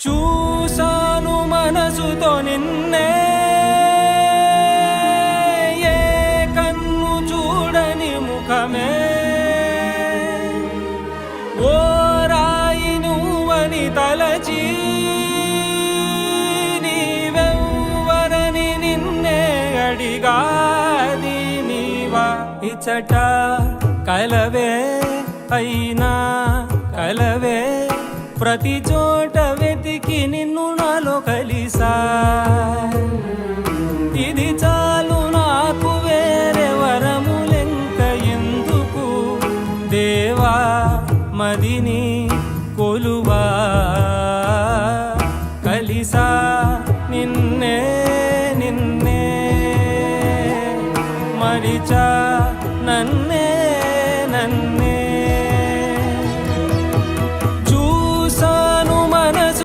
చూసాను మనసుతో నిన్నే, ఏ కన్ను చూడని ముఖమే, ఓ రాయి నువ్వని తలచి నీవెవ్వరని నిన్నే అడిగాది నీవా. ఇచ్చట కలవే అయినా కలవే, ప్రతి చోట వెతికి నిన్ను నాలో కలిసా. ఇది చాలు నాకు, వేరే వరములెంక ఎందుకు, దేవా మదిని కొలువా. కలిసా నిన్నే నిన్నే మరిచా